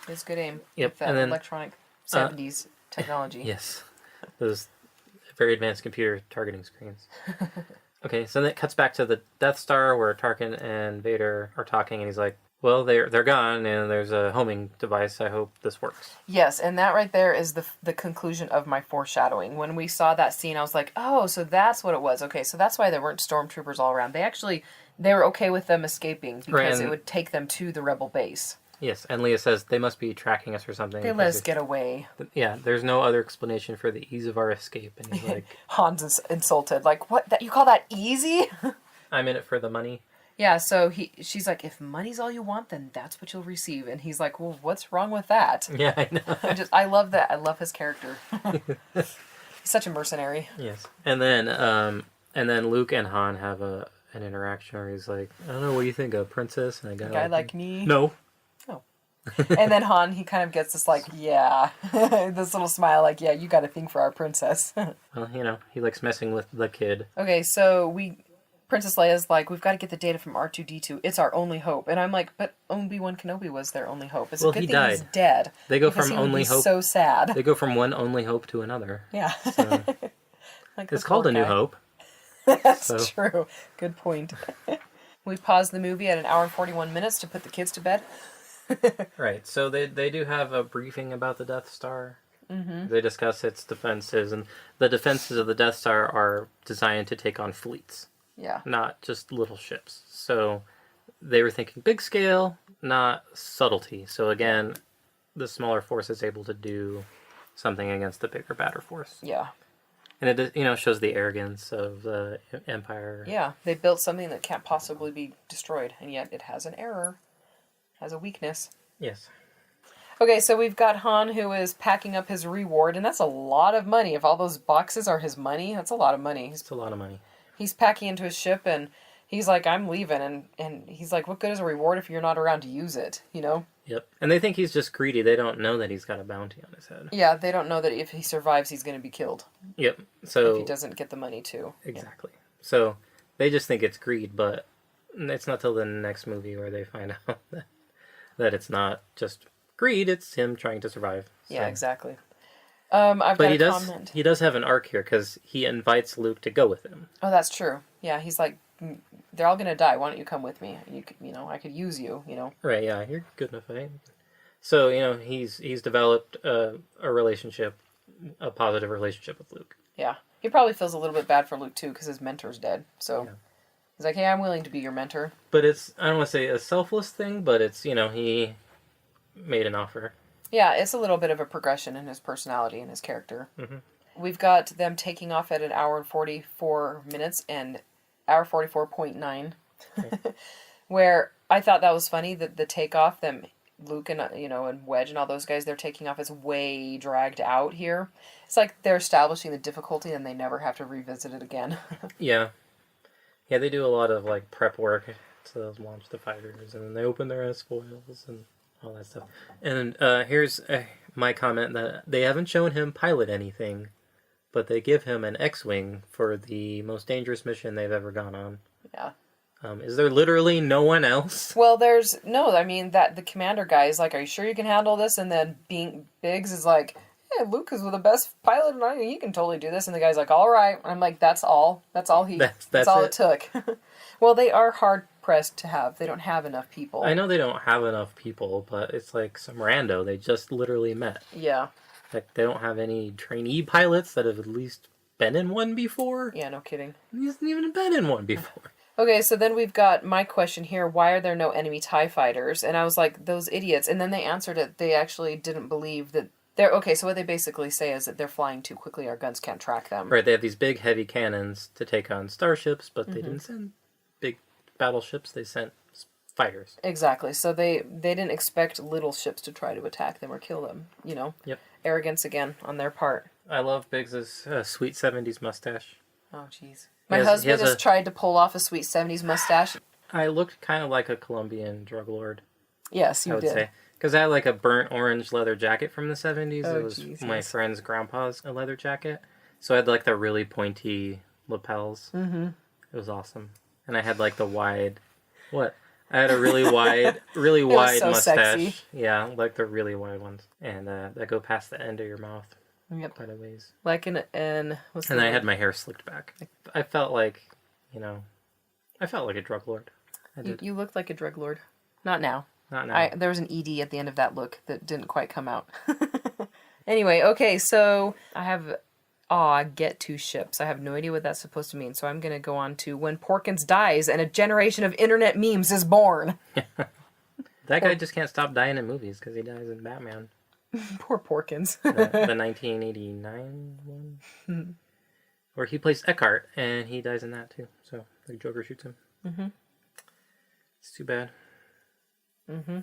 It's good aim. Yep, With that and then, electronic 70s technology. Yes, those very advanced computer targeting screens. Okay, so then it cuts back to the Death Star where Tarkin and Vader are talking, and he's like, "Well, they're gone, and there's a homing device. I hope this works." Yes, and that right there is the conclusion of my foreshadowing. When we saw that scene, I was like, "Oh, so that's what it was." Okay, so that's why there weren't stormtroopers all around. They were okay with them escaping because it would take them to the rebel base. Yes, and Leia says they must be tracking us or something. They let us get away. Yeah, there's no other explanation for the ease of our escape, and he's like, Han's is insulted. Like, what? That you call that easy? "I'm in it for the money." Yeah, so she's like, "If money's all you want, then that's what you'll receive." And he's like, "Well, what's wrong with that?" Yeah, I know. I love that. I love his character. He's such a mercenary. Yes, and then Luke and Han have an interaction where he's like, "I don't know, what do you think, a princess and a guy like me?" No. Oh. And then Han, he kind of gets this like, yeah, this little smile like, "Yeah, you got a thing for our princess." Well, he likes messing with the kid. Okay, so Princess Leia's like, "We've got to get the data from R2-D2. It's our only hope." And I'm like, "But Obi-Wan Kenobi was their only hope. It's a good he thing died. he's dead." They go because from he would only be hope. so sad. They go from one only hope to another. Yeah. So, Like it's the called poor A New guy. Hope. That's So. true. Good point. We paused the movie at an hour and 41 minutes to put the kids to bed. Right. So they do have a briefing about the Death Star. Mm-hmm. They discuss its defenses, and the defenses of the Death Star are designed to take on fleets, Yeah. not just little ships. So they were thinking big scale, not subtlety. So again, the smaller force is able to do something against the bigger, badder force. Yeah. And it shows the arrogance of the Empire. Yeah. They built something that can't possibly be destroyed, and yet it has an error, has a weakness. Yes. Okay, so we've got Han who is packing up his reward, and that's a lot of money. If all those boxes are his money, that's a lot of money. It's a lot of money. He's packing into his ship, and he's like, I'm leaving, and he's like, what good is a reward if you're not around to use it, you know? Yep. And they think he's just greedy. They don't know that he's got a bounty on his head. Yeah, they don't know that if he survives, he's going to be killed. Yep. So if he doesn't get the money, too. Exactly. Yeah. So they just think it's greed, but it's not till the next movie where they find out that it's not just greed, it's him trying to survive. So. Yeah, exactly. I've got a comment. He does have an arc here, because he invites Luke to go with him. Oh, that's true. Yeah, he's like, they're all going to die. Why don't you come with me? I could use you, Right, yeah, you're good enough, eh? So, he's developed a relationship, a positive relationship with Luke. Yeah. He probably feels a little bit bad for Luke, too, because his mentor's dead. So yeah. He's like, hey, I'm willing to be your mentor. But it's, I don't want to say a selfless thing, but it's, he made an offer. Yeah, it's a little bit of a progression in his personality and his character. Mm-hmm. We've got them taking off at 1 hour and 44 minutes and hour 44.9, okay. Where I thought that was funny, that the takeoff, them Luke and and Wedge and all those guys, they're taking off is way dragged out here. It's like they're establishing the difficulty and they never have to revisit it again. Yeah, they do a lot of like prep work to launch the fighters, and then they open their S-foils and all that stuff. And here's my comment that they haven't shown him pilot anything, but they give him an X-Wing for the most dangerous mission they've ever gone on. Yeah. Is there literally no one else? Well, that the commander guy is like, are you sure you can handle this? And then Biggs is like, yeah, Luke is the best pilot, and he can totally do this. And the guy's like, all right. And I'm like, that's all that's all it took. Well, they are hard-pressed to have. They don't have enough people. I know they don't have enough people, but it's like some rando they just literally met. Yeah. Like, they don't have any trainee pilots that have at least been in one before. Yeah, no kidding. He hasn't even been in one before. Okay, so then we've got my question here, why are there no enemy TIE fighters? And I was like, those idiots. And then they answered it, they actually didn't believe that they're... Okay, so what they basically say is that they're flying too quickly, our guns can't track them. Right, they have these big, heavy cannons to take on starships, but they didn't send big battleships, they sent fighters. Exactly, so they didn't expect little ships to try to attack them or kill them, Yep. Arrogance again on their part. I love Biggs's sweet 70s mustache. Oh, jeez. My husband has tried to pull off a sweet 70s mustache. I looked kind of like a Colombian drug lord. Yes, you did. Say. Because I had like a burnt orange leather jacket from the 70s. Oh, it was my friend's grandpa's leather jacket. So I had like the really pointy lapels. Mm-hmm. It was awesome. And I had like the wide... What? I had a really wide mustache. Sexy. Yeah, like the really wide ones. And that go past the end of your mouth. Yep. Quite a ways. Like and I had my hair slicked back. I felt like, I felt like a drug lord. I did. You looked like a drug lord. Not now. Not now. There was an ED at the end of that look that didn't quite come out. Anyway, okay, so I have get two ships. I have no idea what that's supposed to mean, so I'm going to go on to when Porkins dies and a generation of internet memes is born. That guy just can't stop dying in movies because he dies in Batman. Poor Porkins. the 1989 one. Where he plays Eckhart, and he dies in that too. So the Joker shoots him. Mm-hmm. It's too bad. Mm-hmm.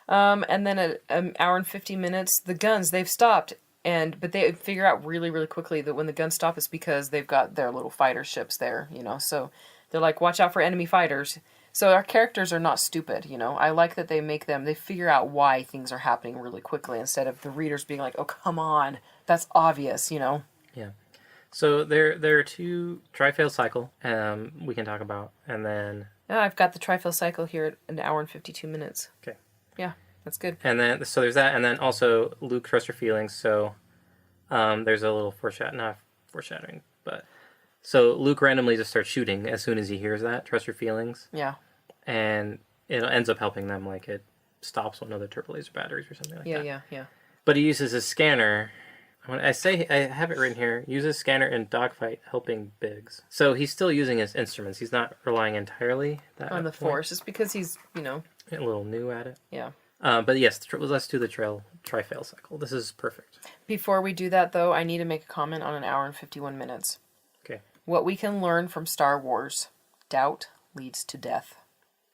And then at an hour and 50 minutes, the guns, they've stopped. But they figure out really, really quickly that when the guns stop, it's because they've got their little fighter ships there, So they're like, watch out for enemy fighters. So our characters are not stupid, I like that they figure out why things are happening really quickly instead of the readers being like, oh, come on, that's obvious, Yeah. So there are two tri-fail cycle we can talk about, and then... I've got the tri-fail cycle here at an hour and 52 minutes. Okay. Yeah, that's good. And then, so there's that, and then also Luke, trust your feelings, so there's a little foreshadowing, but... So Luke randomly just starts shooting as soon as he hears that, trust your feelings. Yeah. And it ends up helping them, like it stops one of the turbo laser batteries or something like that. Yeah. But he uses his scanner. When I say, I have it written here, uses scanner in dogfight helping Biggs. So he's still using his instruments. He's not relying entirely on the Force. It's because he's, a little new at it. Yeah. But yes, let's do the tri-fail cycle. This is perfect. Before we do that, though, I need to make a comment on 1 hour and 51 minutes. Okay. What we can learn from Star Wars: doubt leads to death.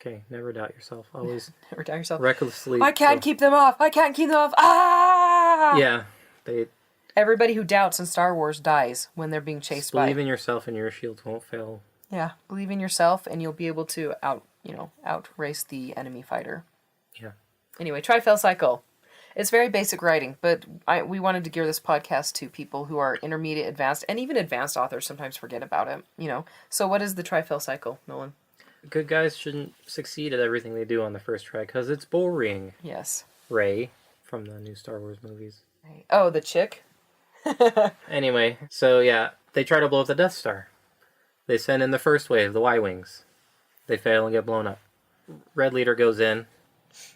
Okay, never doubt yourself. Always Never doubt yourself. recklessly. I can't keep them off. I can't keep them off. Ah! Yeah, Everybody who doubts in Star Wars dies when they're being chased by. believe in yourself, and your shields won't fail. Yeah, believe in yourself, and you'll be able to outrace the enemy fighter. Yeah. Anyway, tri-fail cycle. It's very basic writing, but we wanted to gear this podcast to people who are intermediate, advanced, and even advanced authors sometimes forget about it. So what is the tri-fail cycle, Nolan? Good guys shouldn't succeed at everything they do on the first try because it's boring. Yes. Rey from the new Star Wars movies. Oh, the chick? Anyway, so yeah, they try to blow up the Death Star. They send in the first wave, the Y-Wings. They fail and get blown up. Red Leader goes in.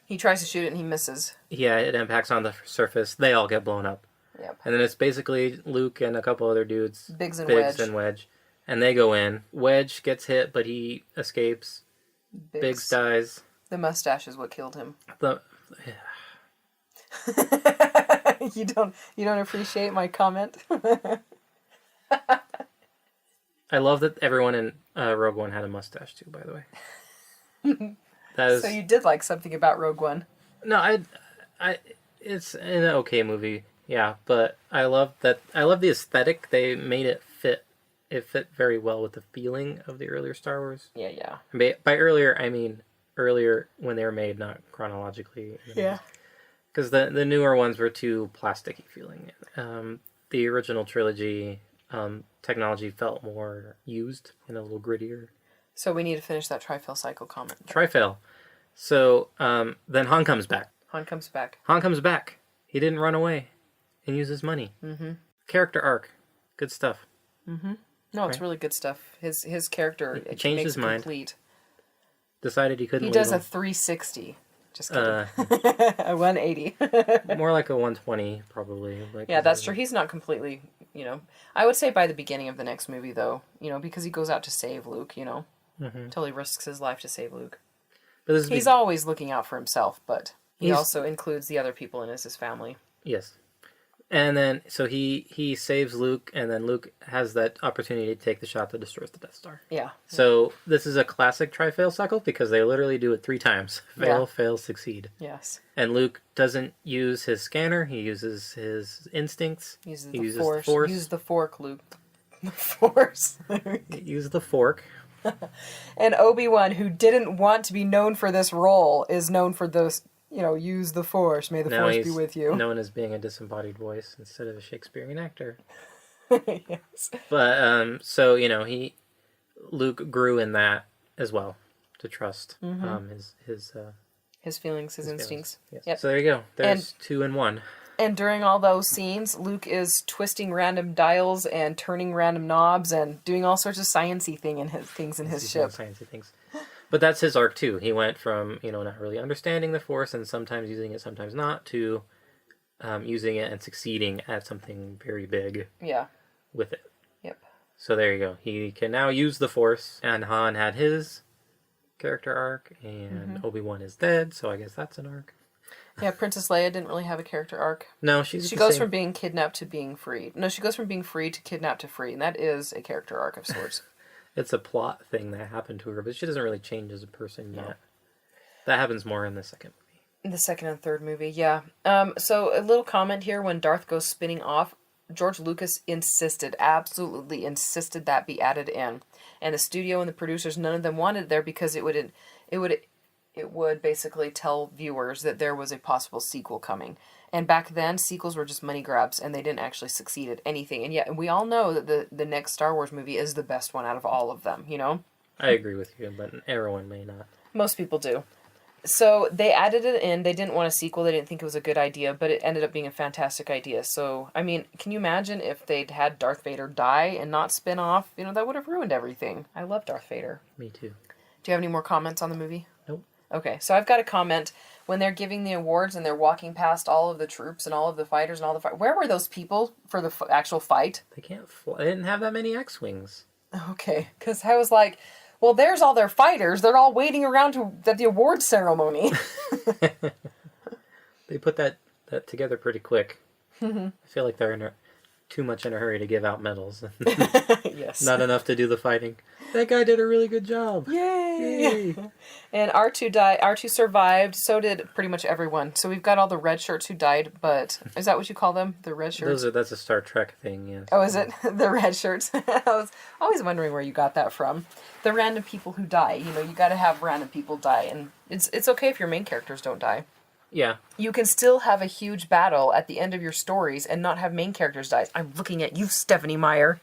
He tries to shoot it and he misses. Yeah, it impacts on the surface. They all get blown up. Yep. And then it's basically Luke and a couple other dudes. Biggs and Wedge. And they go in. Wedge gets hit, but he escapes. Biggs dies. The mustache is what killed him. The You don't appreciate my comment? I love that everyone in Rogue One had a mustache too, by the way. That is, so you did like something about Rogue One. No, it's an okay movie, yeah, but I love the aesthetic. They made it fit. It fit very well with the feeling of the earlier Star Wars. Yeah. By earlier, I mean earlier when they were made, not chronologically. Yeah. Because the newer ones were too plasticky feeling. The original trilogy, technology felt more used and a little grittier. So we need to finish that tri-fail cycle comment. Tri-fail. So then Han comes back. Han comes back. He didn't run away and use his money. Mm-hmm. Character arc. Good stuff. Mm-hmm. No, it's really good stuff. His character he changed his mind. Complete. Decided he couldn't. He does a 360. Just kidding. A 180. More like a 120, probably. Yeah, that's true. He's not completely, I would say by the beginning of the next movie, though, because he goes out to save Luke, until he risks his life to save Luke. But he's always looking out for himself, but he also includes the other people in his family. Yes. And then, so he saves Luke, and then Luke has that opportunity to take the shot that destroys the Death Star. Yeah. So this is a classic tri-fail cycle because they literally do it 3 times. Fail, succeed. Yes. And Luke doesn't use his scanner. He uses his instincts. He uses the Force. Use the fork, Luke. The Force. Use the fork. And Obi-Wan, who didn't want to be known for this role, is known for those... use the Force. May the Force be with you. Known as being a disembodied voice instead of a Shakespearean actor. Yes. But, Luke grew in that as well, to trust his feelings, his instincts. Yes. Yep. So there you go. There's 2 in 1. And during all those scenes, Luke is twisting random dials and turning random knobs and doing all sorts of sciencey things in his ship. Sciencey things. But that's his arc too. He went from, not really understanding the Force and sometimes using it, sometimes not, to using it and succeeding at something very big with it. Yep. So there you go. He can now use the Force, and Han had his character arc, and Obi-Wan is dead, so I guess that's an arc. Yeah, Princess Leia didn't really have a character arc. No, she goes from being kidnapped to being freed. No, she goes from being freed to kidnapped to free, and that is a character arc of sorts. It's a plot thing that happened to her, but she doesn't really change as a person yet. That happens more in the second movie. In the second and third movie, yeah. So a little comment here, when Darth goes spinning off, George Lucas absolutely insisted that be added in. And the studio and the producers, none of them wanted it there because it would basically tell viewers that there was a possible sequel coming. And back then, sequels were just money grabs, and they didn't actually succeed at anything. And yet, we all know that the next Star Wars movie is the best one out of all of them, I agree with you, but everyone may not. Most people do. So they added it in. They didn't want a sequel. They didn't think it was a good idea, but it ended up being a fantastic idea. So, I mean, can you imagine if they'd had Darth Vader die and not spin off? That would have ruined everything. I love Darth Vader. Me too. Do you have any more comments on the movie? Nope. Okay, so I've got a comment. When they're giving the awards and they're walking past all of the troops and all of the fighters and all the where were those people for the actual fight? They can't fly. They didn't have that many X-wings. Okay, because I was like, well, there's all their fighters. They're all waiting around at the awards ceremony. They put that together pretty quick. I feel like they're too much in a hurry to give out medals. Yes. Not enough to do the fighting. That guy did a really good job. Yay! And R2 died. R2 survived. So did pretty much everyone. So we've got all the red shirts who died. But is that what you call them? The red shirts? That's a Star Trek thing. Yes. Oh, is it the red shirts? I was always wondering where you got that from. The random people who die. You know, you got to have random people die, and it's okay if your main characters don't die. Yeah. You can still have a huge battle at the end of your stories and not have main characters die. I'm looking at you, Stephanie Meyer.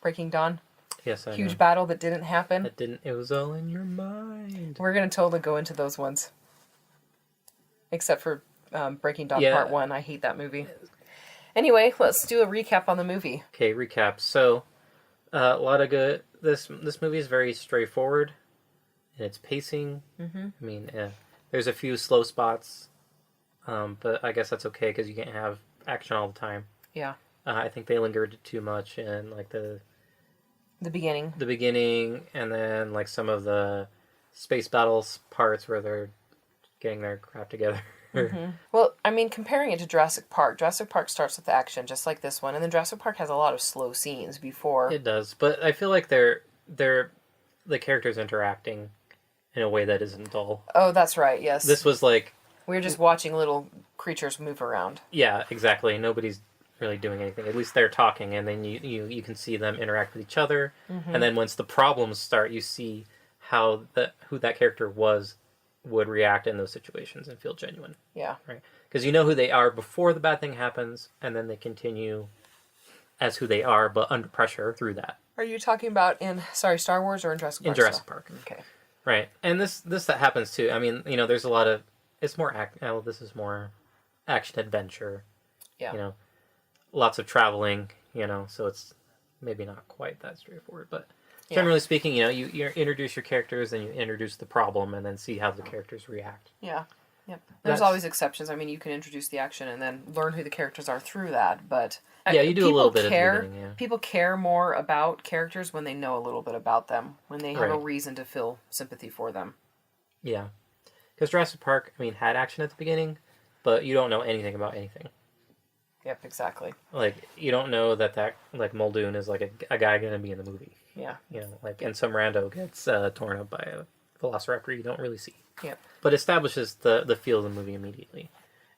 Breaking Dawn. Yes, I Huge know. battle that didn't happen. It was all in your mind. We're going to totally go into those ones. Except for Breaking Dawn Part 1. I hate that movie. Anyway, let's do a recap on the movie. Okay, recap. So, a lot of good... This movie is very straightforward in its pacing. Mm-hmm. I mean, there's a few slow spots, but I guess that's okay because you can't have action all the time. Yeah. I think they lingered too much in, like, the beginning, and then like some of the space battles parts where they're getting their crap together. Mm-hmm. Well, I mean, comparing it to Jurassic Park starts with action, just like this one, and then Jurassic Park has a lot of slow scenes before. It does, but I feel like they're the characters interacting in a way that isn't dull. Oh, that's right. Yes. This was like we're just watching little creatures move around. Yeah, exactly. Nobody's really doing anything. At least they're talking, and then you can see them interact with each other. Mm-hmm. And then once the problems start, you see how who that character would react in those situations and feel genuine. Yeah. Right? Because you know who they are before the bad thing happens, and then they continue as who they are, but under pressure through that. Are you talking about Star Wars or in Jurassic Park? In Jurassic Park. Okay. Right. And this that happens too. I mean, there's a lot of... It's more... this is more action-adventure. Yeah. Lots of traveling, so it's maybe not quite that straightforward. But generally speaking, you introduce your characters and you introduce the problem and then see how the characters react. Yeah. Yep. There's always exceptions. I mean, you can introduce the action and then learn who the characters are through that, but... Yeah, you do a little bit at the beginning, yeah. People care more about characters when they know a little bit about them, when they have a reason to feel sympathy for them. Yeah. Because Jurassic Park, had action at the beginning, but you don't know anything about anything. Yep, exactly. Like, you don't know that Muldoon is, like, a guy going to be in the movie. Yeah. And some rando gets torn up by a velociraptor you don't really see. Yep. But establishes the feel of the movie immediately.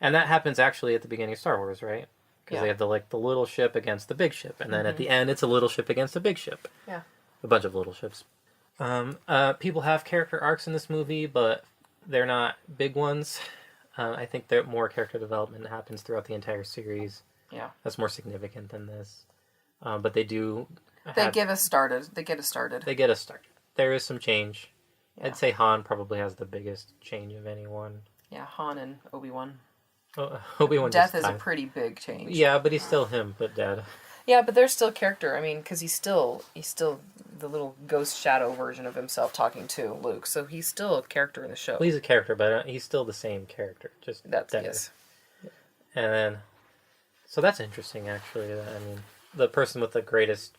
And that happens actually at the beginning of Star Wars, right? Because they have the little ship against the big ship. And then at the end, it's a little ship against a big ship. Yeah. A bunch of little ships. People have character arcs in this movie, but they're not big ones. I think that more character development happens throughout the entire series. Yeah. That's more significant than this. But they do... They get us started. They get us started. There is some change. Yeah. I'd say Han probably has the biggest change of anyone. Yeah, Han and Obi-Wan. Obi-Wan Death is a pretty big change. Yeah, but he's still him, but dead. Yeah, but there's still character. I mean, because he's still the little ghost shadow version of himself talking to Luke. So he's still a character in the show. Well, he's a character, but he's still the same character, just dead. Yes. And then, so that's interesting, actually. The person with the greatest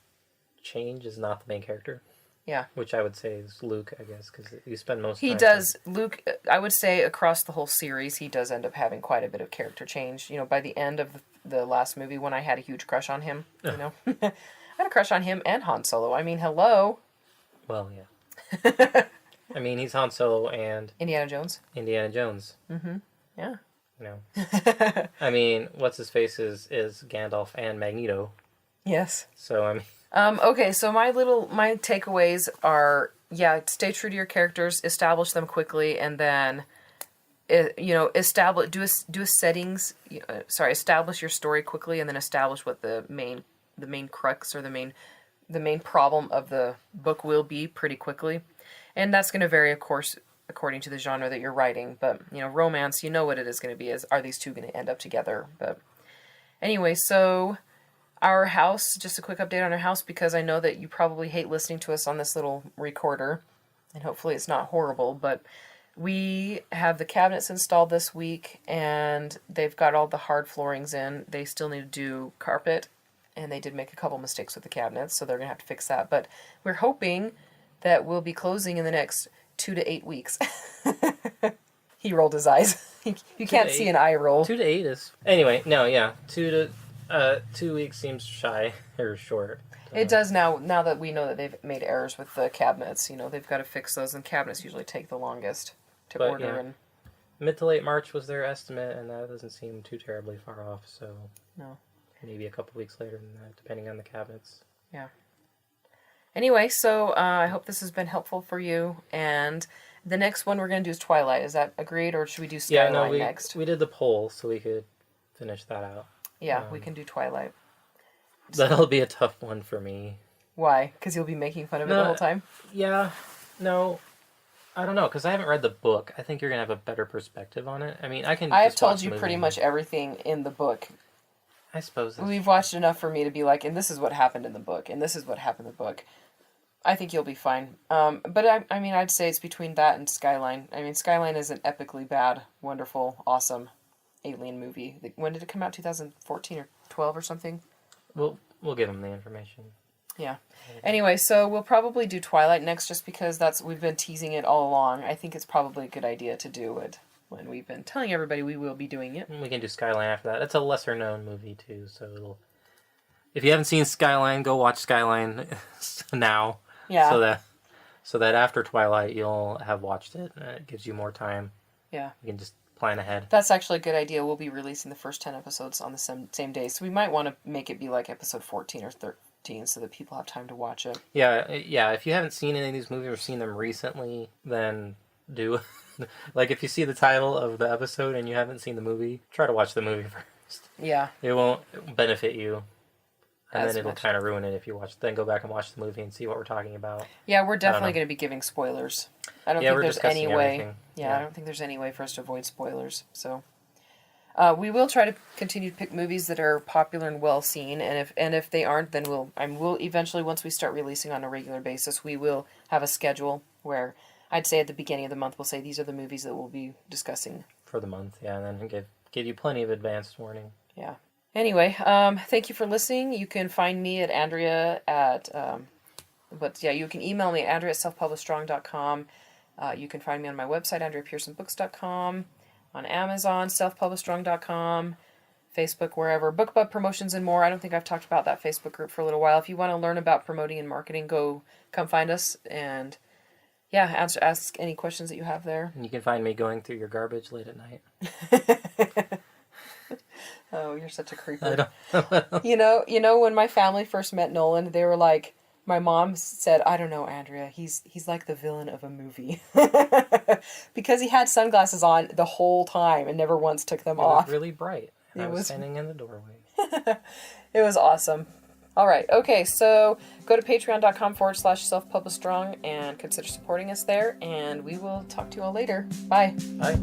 change is not the main character. Yeah. Which I would say is Luke, I guess, because you spend most He time... does. Luke, I would say across the whole series, he does end up having quite a bit of character change. By the end of the last movie, when I had a huge crush on him, I had a crush on him and Han Solo. I mean, hello. Well, yeah. He's Han Solo and... Indiana Jones. Mm-hmm. Yeah. What's-his-face is Gandalf and Magneto. Yes. So, okay, so my takeaways are, stay true to your characters, establish them quickly, and then, establish your story quickly, and then establish what the main crux or the main problem of the book will be pretty quickly. And that's going to vary, of course, according to the genre that you're writing. But, romance, what it is going to be, are these two going to end up together? But anyway, so... Our house, just a quick update on our house, because I know that you probably hate listening to us on this little recorder, and hopefully it's not horrible, but We have the cabinets installed this week, and they've got all the hard floorings in. They still need to do carpet, and they did make a couple mistakes with the cabinets, so they're going to have to fix that. But we're hoping that we'll be closing in the next 2 to 8 weeks. He rolled his eyes. You can't see an eye roll. 2 to 8 is... Anyway, no, yeah. 2 weeks seems shy, or short. It does now that we know that they've made errors with the cabinets. They've got to fix those, and cabinets usually take the longest to order. Yeah. And mid to late March was their estimate, and that doesn't seem too terribly far off, so... No. Maybe a couple weeks later than that, depending on the cabinets. Yeah. Anyway, so I hope this has been helpful for you, and the next one we're going to do is Twilight. Is that agreed, or should we do Skyline next? We did the poll, so we could finish that out. Yeah, we can do Twilight. That'll be a tough one for me. Why? Because you'll be making fun of it the whole time? Yeah. No. I don't know, because I haven't read the book. I think you're going to have a better perspective on it. I mean, I have told you pretty much everything in the book. I suppose we've watched enough for me to be like, and this is what happened in the book, and this is what happened in the book. I think you'll be fine. But I mean, I'd say it's between that and Skyline. I mean, Skyline is an epically bad, wonderful, awesome alien movie. When did it come out? 2014 or 12 or something? We'll give them the information. Yeah. Anyway, so we'll probably do Twilight next, just because we've been teasing it all along. I think it's probably a good idea to do it when we've been telling everybody we will be doing it. We can do Skyline after that. It's a lesser known movie too, so if you haven't seen Skyline, go watch Skyline now. Yeah. So that after Twilight you'll have watched it. It gives you more time. Yeah. You can just plan ahead. That's actually a good idea. We'll be releasing the first 10 episodes on the same day, so we might want to make it be like episode 14 or 13 so that people have time to watch it. Yeah. If you haven't seen any of these movies or seen them recently, then do. Like, if you see the title of the episode and you haven't seen the movie, try to watch the movie first. Yeah. It won't benefit you. And then it'll much. kind of ruin it if you then go back and watch the movie and see what we're talking about. Yeah, we're definitely going to be giving spoilers. I don't think there's any way. Everything. I don't think there's any way for us to avoid spoilers. So we will try to continue to pick movies that are popular and well seen, and if they aren't, then we'll eventually, once we start releasing on a regular basis, we will have a schedule where I'd say at the beginning of the month we'll say these are the movies that we'll be discussing for the month. Yeah, and then give you plenty of advanced warning. Yeah. Anyway, thank you for listening. You can find me at Andrea at, you can email me at andrea@selfpublishedstrong.com. You can find me on my website, andreapearsonbooks.com, on Amazon, selfpublishedstrong.com, Facebook, wherever. BookBub Promotions and More. I don't think I've talked about that Facebook group for a little while. If you want to learn about promoting and marketing, come find us and, ask any questions that you have there. And you can find me going through your garbage late at night. Oh, you're such a creeper. You know, when my family first met Nolan, they were like, my mom said, I don't know, Andrea, he's like the villain of a movie. Because he had sunglasses on the whole time and never once took them off. It was really bright. I was standing in the doorway. It was awesome. All right. Okay. So go to patreon.com/selfpublishedstrong and consider supporting us there. And we will talk to you all later. Bye. Bye.